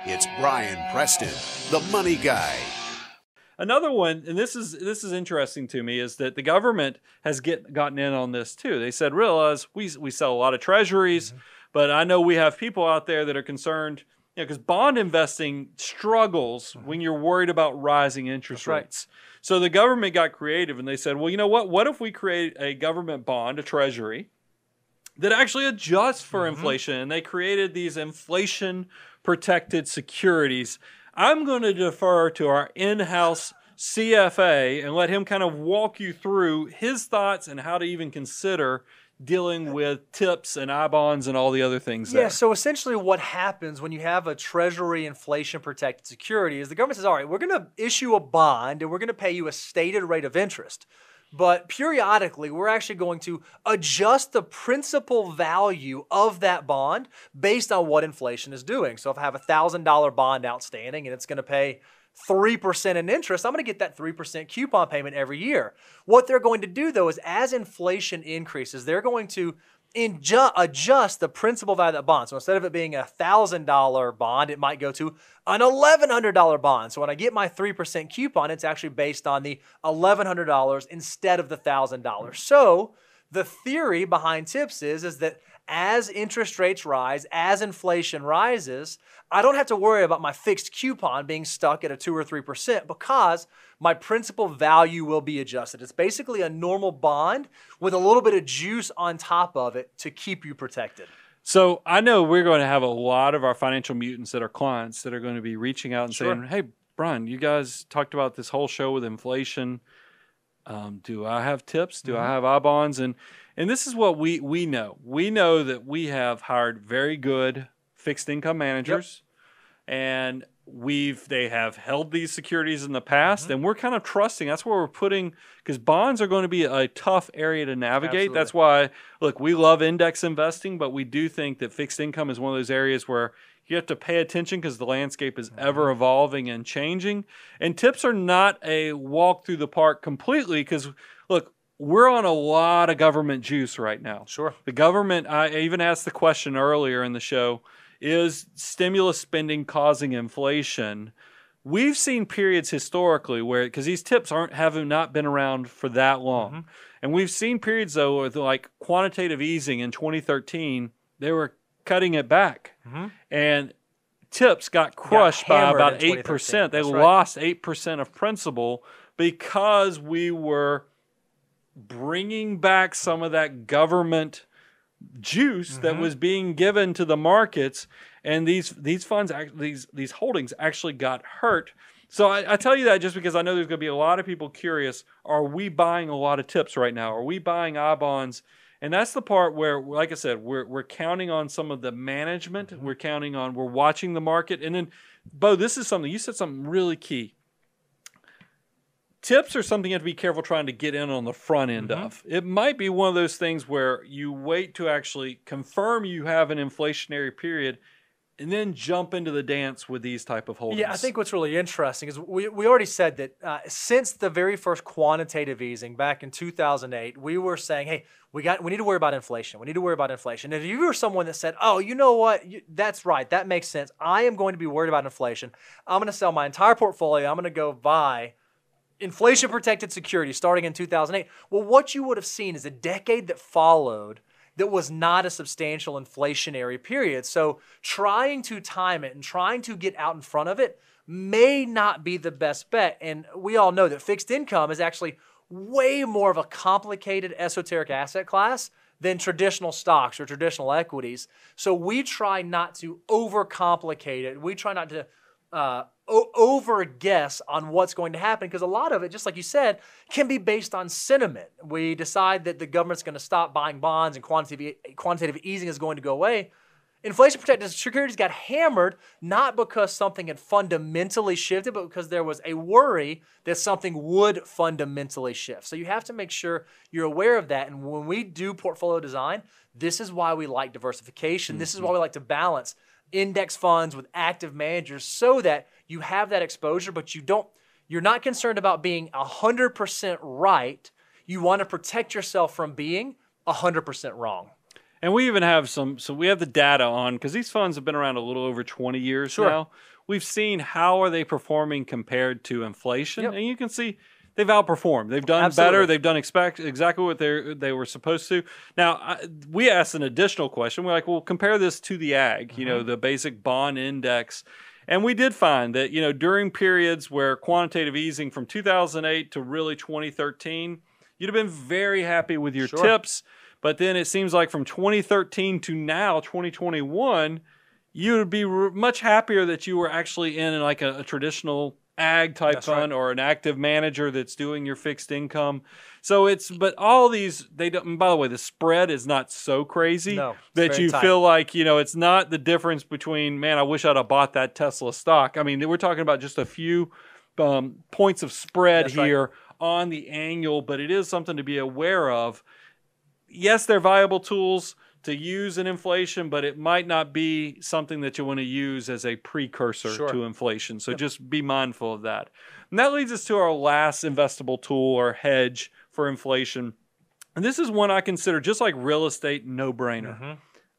It's Brian Preston, the money guy. Another one, and this is interesting to me, is that the government has gotten in on this too. They said, realize we sell a lot of treasuries, but I know we have people out there that are concerned, because bond investing struggles when you're worried about rising interest rates. So the government got creative and they said, well, you know what? What if we create a government bond, a treasury, that actually adjusts for inflation? And they created these inflation-protected securities. I'm going to defer to our in-house CFA and let him kind of walk you through his thoughts and how to even consider dealing with TIPS and I-bonds and all the other things there. Yeah, so essentially what happens when you have a treasury inflation-protected security is the government says, all right, we're going to issue a bond and we're going to pay you a stated rate of interest. But periodically, we're actually going to adjust the principal value of that bond based on what inflation is doing. So if I have a $1,000 bond outstanding and it's going to pay 3% in interest, I'm going to get that 3% coupon payment every year. What they're going to do, though, is as inflation increases, they're going to adjust the principal value of that bond. So instead of it being a $1,000 bond, it might go to an $1,100 bond. So when I get my 3% coupon, it's actually based on the $1,100 instead of the $1,000. So the theory behind TIPS is that as interest rates rise, as inflation rises, I don't have to worry about my fixed coupon being stuck at a 2 or 3% because my principal value will be adjusted. It's basically a normal bond with a little bit of juice on top of it to keep you protected. So I know we're going to have a lot of our financial mutants that are clients that are going to be reaching out and saying, hey, Brian, you guys talked about this whole show with inflation. Do I have TIPS? Do I have I-bonds? And this is what we know. We know that we have hired very good fixed income managers, and they have held these securities in the past, and we're kind of trusting. That's where we're putting, because bonds are going to be a tough area to navigate. Absolutely. That's why, look, we love index investing, but we do think that fixed income is one of those areas where you have to pay attention because the landscape is ever evolving and changing. And TIPS are not a walk through the park completely because, look, we're on a lot of government juice right now. Sure. The government, I even asked the question earlier in the show, is stimulus spending causing inflation? We've seen periods historically where, because these TIPS have not been around for that long. And we've seen periods, though, with like quantitative easing in 2013, they were cutting it back. And TIPS got crushed by about 8%. They lost 8% of principal because we were bringing back some of that government juice that was being given to the markets, and these funds, these holdings actually got hurt. So I tell you that just because I know there's going to be a lot of people curious, are we buying a lot of TIPS right now? Are we buying I-bonds? And that's the part where, like I said, we're counting on some of the management. We're watching the market. And then, Bo, this is something, you said something really key. TIPS are something you have to be careful trying to get in on the front end of. It might be one of those things where you wait to actually confirm you have an inflationary period and then jump into the dance with these type of holdings. Yeah, I think what's really interesting is we already said that since the very first quantitative easing back in 2008, we were saying, hey, we need to worry about inflation. We need to worry about inflation. And if you were someone that said, oh, you know what, that's right, that makes sense. I am going to be worried about inflation. I'm going to sell my entire portfolio. I'm going to go buy inflation-protected securities starting in 2008. Well, what you would have seen is a decade that followed that was not a substantial inflationary period. So trying to time it and trying to get out in front of it may not be the best bet. And we all know that fixed income is actually way more of a complicated esoteric asset class than traditional stocks or traditional equities. So we try not to overcomplicate it. We try not to over guess on what's going to happen because a lot of it, just like you said, can be based on sentiment. We decide that the government's going to stop buying bonds and quantitative easing is going to go away. Inflation-protected securities got hammered not because something had fundamentally shifted, but because there was a worry that something would fundamentally shift. So you have to make sure you're aware of that. And when we do portfolio design, this is why we like diversification. This is why we like to balance index funds with active managers so that you have that exposure, but you're not concerned about being 100% right. You want to protect yourself from being 100% wrong. And we even have so we have the data on, because these funds have been around a little over 20 years now. We've seen how are they performing compared to inflation, and you can see they've outperformed. They've done better. They've done exactly what they were supposed to. Now, we asked an additional question. We're like, well, compare this to the ag, the basic bond index. And we did find that, during periods where quantitative easing from 2008 to really 2013, you'd have been very happy with your tips. But then it seems like from 2013 to now, 2021, you would be much happier that you were actually in like a traditional ag type fund or an active manager that's doing your fixed income. So but all these, they don't, and by the way, the spread is not so crazy that you feel like, it's not the difference between, man, I wish I'd have bought that Tesla stock. I mean, we're talking about just a few points of spread here on the annual, but it is something to be aware of. Yes, they're viable tools to use in inflation, but it might not be something that you want to use as a precursor to inflation. So just be mindful of that. And that leads us to our last investable tool or hedge for inflation. And this is one I consider, just like real estate, no-brainer.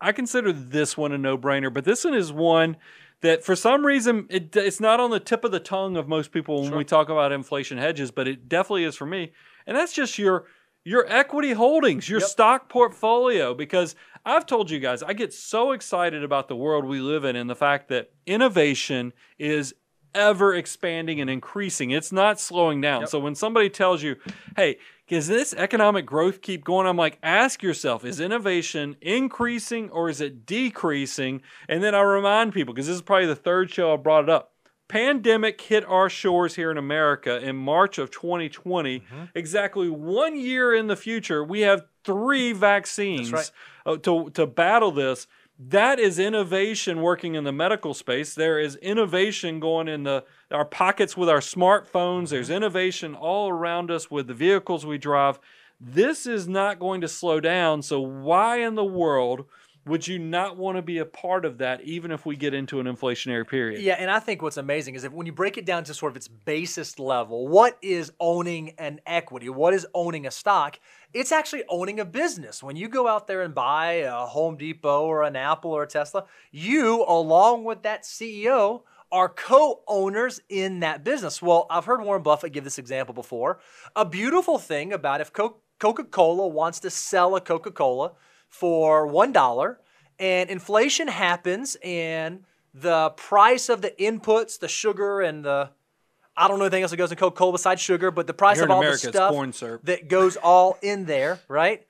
I consider this one a no-brainer, but this one is one that for some reason, it's not on the tip of the tongue of most people when we talk about inflation hedges, but it definitely is for me. And that's just your equity holdings, your stock portfolio, because I've told you guys, I get so excited about the world we live in and the fact that innovation is ever expanding and increasing. It's not slowing down. So when somebody tells you, hey, does this economic growth keep going? I'm like, ask yourself, is innovation increasing or is it decreasing? And then I remind people, because this is probably the third show I brought it up, pandemic hit our shores here in America in March of 2020. Exactly 1 year in the future, we have 3 vaccines to battle this. That is innovation working in the medical space. There is innovation going in our pockets with our smartphones. There's innovation all around us with the vehicles we drive. This is not going to slow down. So why in the world would you not want to be a part of that, even if we get into an inflationary period? Yeah, and I think what's amazing is that when you break it down to sort of its basest level, what is owning an equity? What is owning a stock? It's actually owning a business. When you go out there and buy a Home Depot or an Apple or a Tesla, you, along with that CEO, are co-owners in that business. Well, I've heard Warren Buffett give this example before. A beautiful thing about if Coca-Cola wants to sell a Coca-Cola for $1 and inflation happens and the price of the inputs, the sugar and I don't know anything else that goes in Coca-Cola besides sugar, but the price of all the stuff that goes all in there, right?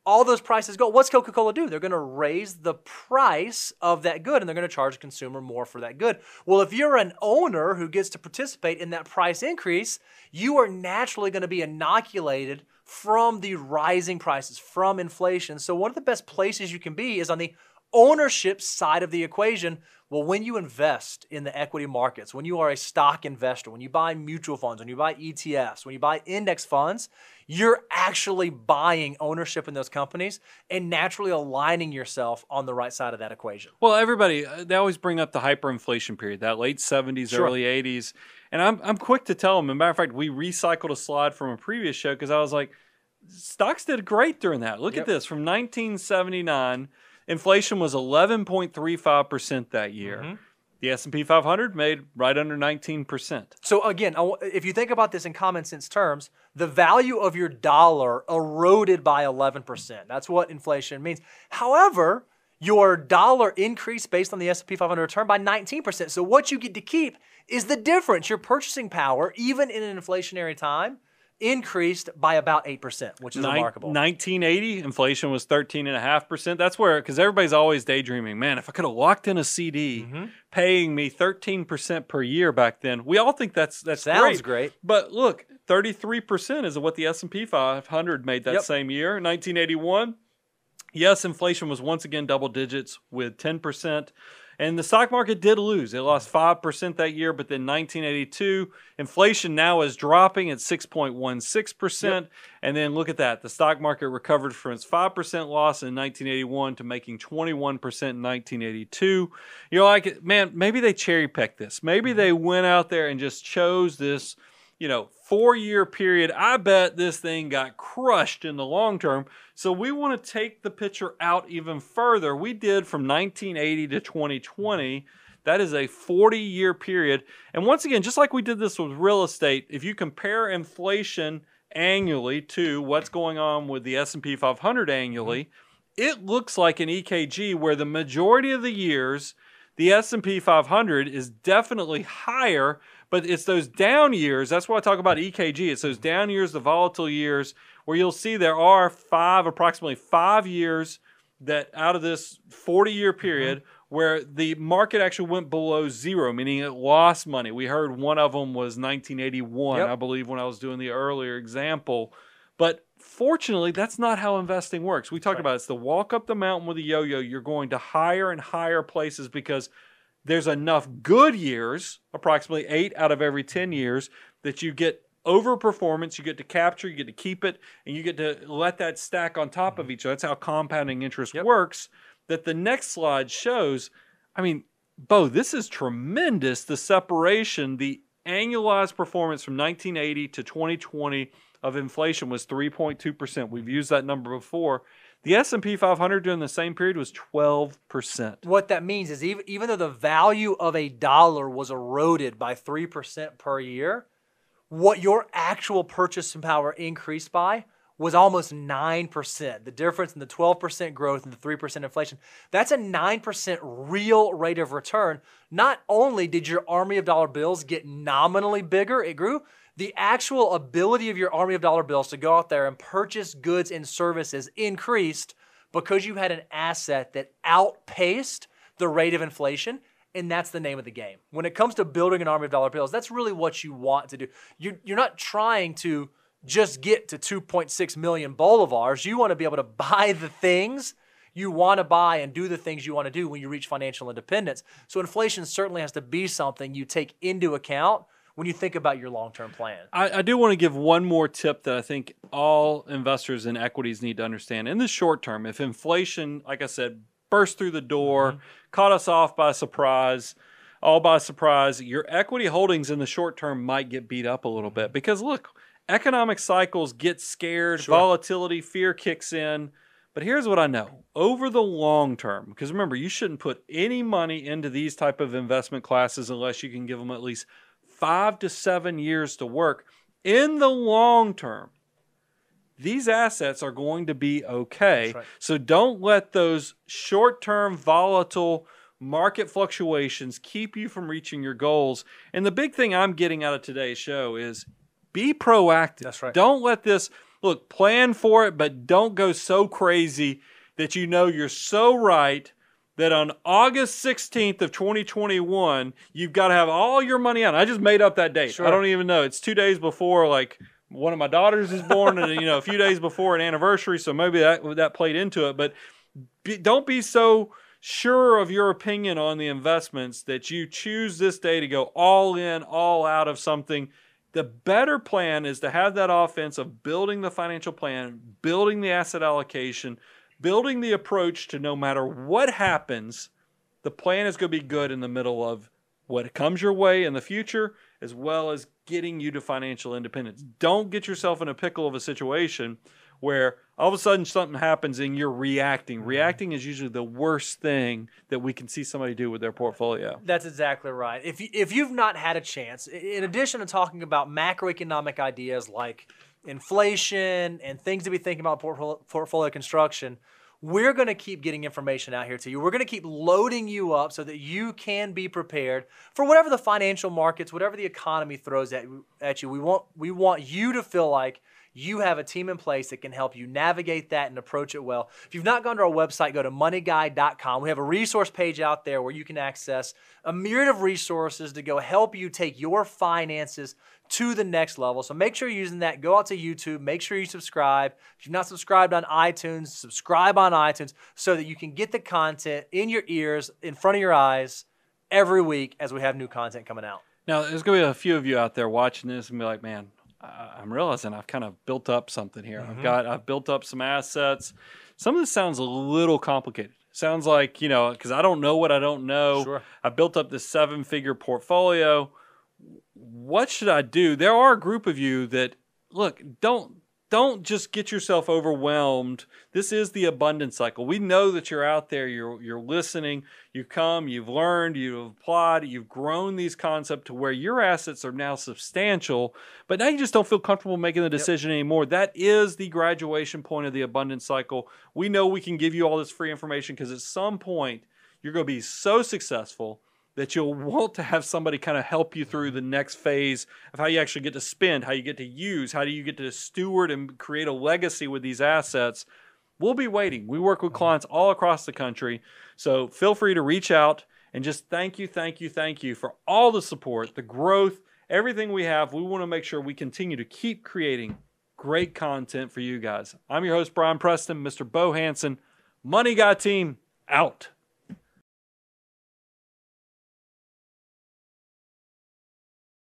All those prices go. What's Coca-Cola do? They're going to raise the price of that good and they're going to charge the consumer more for that good. Well, if you're an owner who gets to participate in that price increase, you are naturally going to be inoculated from the rising prices, from inflation. So one of the best places you can be is on the ownership side of the equation. Well, when you invest in the equity markets, when you are a stock investor, when you buy mutual funds, when you buy ETFs, when you buy index funds, you're actually buying ownership in those companies and naturally aligning yourself on the right side of that equation. Well, everybody, they always bring up the hyperinflation period, that late 70s, early 80s. And I'm quick to tell them. As a matter of fact, we recycled a slide from a previous show because I was like, stocks did great during that. Look at this. From 1979, inflation was 11.35% that year. The S&P 500 made right under 19%. So again, if you think about this in common sense terms, the value of your dollar eroded by 11%. That's what inflation means. However, your dollar increased based on the S&P 500 return by 19%. So what you get to keep is the difference. Your purchasing power, even in an inflationary time, increased by about 8%, which is remarkable. 1980, inflation was 13.5%. That's where, because everybody's always daydreaming, man, if I could have locked in a CD paying me 13% per year back then, we all think that's Sounds great. But look, 33% is what the S&P 500 made that same year. 1981, yes, inflation was once again double digits with 10%. And the stock market did lose. It lost 5% that year, but then 1982, inflation now is dropping at 6.16%. And then look at that. The stock market recovered from its 5% loss in 1981 to making 21% in 1982. You're like, man, maybe they cherry picked this. Maybe they went out there and just chose this, 4-year period, I bet this thing got crushed in the long term. So we want to take the picture out even further. We did from 1980 to 2020. That is a 40-year period. And once again, just like we did this with real estate, if you compare inflation annually to what's going on with the S&P 500 annually, it looks like an EKG where the majority of the years, the S&P 500 is definitely higher, but it's those down years. That's why I talk about EKG. It's those down years, the volatile years, where you'll see there are approximately 5 years that out of this 40-year period where the market actually went below zero, meaning it lost money. We heard one of them was 1981, I believe, when I was doing the earlier example. But fortunately, that's not how investing works. We talked about it's the walk up the mountain with a yo-yo. You're going to higher and higher places because there's enough good years, approximately 8 out of every 10 years, that you get overperformance, you get to capture, you get to keep it, and you get to let that stack on top of each other. That's how compounding interest works. That the next slide shows. I mean, Bo, this is tremendous, the separation. The annualized performance from 1980 to 2020 of inflation was 3.2%. We've used that number before. The S&P 500 during the same period was 12%. What that means is even though the value of a dollar was eroded by 3% per year, what your actual purchasing power increased by was almost 9%. The difference in the 12% growth and the 3% inflation, that's a 9% real rate of return. Not only did your army of dollar bills get nominally bigger, it grew, the actual ability of your army of dollar bills to go out there and purchase goods and services increased because you had an asset that outpaced the rate of inflation, and that's the name of the game. When it comes to building an army of dollar bills, that's really what you want to do. You're not trying to just get to 2.6 million bolivars. You want to be able to buy the things you want to buy and do the things you want to do when you reach financial independence. So inflation certainly has to be something you take into account when you think about your long-term plan. I do want to give one more tip that I think all investors in equities need to understand. In the short term, if inflation, like I said, burst through the door, caught us off by surprise, all by surprise, your equity holdings in the short term might get beat up a little bit. Because look, economic cycles get scared, volatility, fear kicks in. But here's what I know. Over the long term, because remember, you shouldn't put any money into these type of investment classes unless you can give them at least 5 to 7 years to work. In the long term, these assets are going to be okay. So don't let those short-term volatile market fluctuations keep you from reaching your goals. And the big thing I'm getting out of today's show is be proactive. That's right. Don't let this, look, plan for it, but don't go so crazy that you know you're so right that on August 16th of 2021, you've got to have all your money out. I just made up that date. I don't even know. It's 2 days before, like, one of my daughters is born and, a few days before an anniversary, so maybe that played into it. But don't be so sure of your opinion on the investments that you choose this day to go all in, all out of something. The better plan is to have that offense of building the financial plan, building the asset allocation, building the approach to no matter what happens, the plan is going to be good in the middle of what comes your way in the future, as well as getting you to financial independence. Don't get yourself in a pickle of a situation where all of a sudden something happens and you're reacting. Reacting is usually the worst thing that we can see somebody do with their portfolio. That's exactly right. If you've not had a chance, in addition to talking about macroeconomic ideas like inflation and things to be thinking about portfolio construction, we're going to keep getting information out here to you. We're going to keep loading you up so that you can be prepared for whatever the financial markets, whatever the economy throws at you. We want you to feel like you have a team in place that can help you navigate that and approach it well. If you've not gone to our website, go to moneyguide.com. We have a resource page out there where you can access a myriad of resources to go help you take your finances to the next level. So make sure you're using that. Go out to YouTube. Make sure you subscribe. If you've not subscribed on iTunes, subscribe on iTunes so that you can get the content in your ears, in front of your eyes every week as we have new content coming out. Now, there's going to be a few of you out there watching this and be like, man, I'm realizing I've kind of built up something here. I've built up some assets. Some of this sounds a little complicated. Sounds like, because I don't know what I don't know. I built up this 7-figure portfolio. what should I do? There are a group of you that, look, don't just get yourself overwhelmed. This is the abundance cycle. We know that you're out there, you're listening, you come, you've learned, you've applied, you've grown these concepts to where your assets are now substantial, but now you just don't feel comfortable making the decision anymore. That is the graduation point of the abundance cycle. We know we can give you all this free information because at some point you're going to be so successful that you'll want to have somebody kind of help you through the next phase of how you actually get to spend, how you get to use, how do you get to steward and create a legacy with these assets. We'll be waiting. We work with clients all across the country. So feel free to reach out and just thank you for all the support, the growth, everything we have. We want to make sure we continue to keep creating great content for you guys. I'm your host, Brian Preston, Mr. Bo Hansen. Money Guy team, out.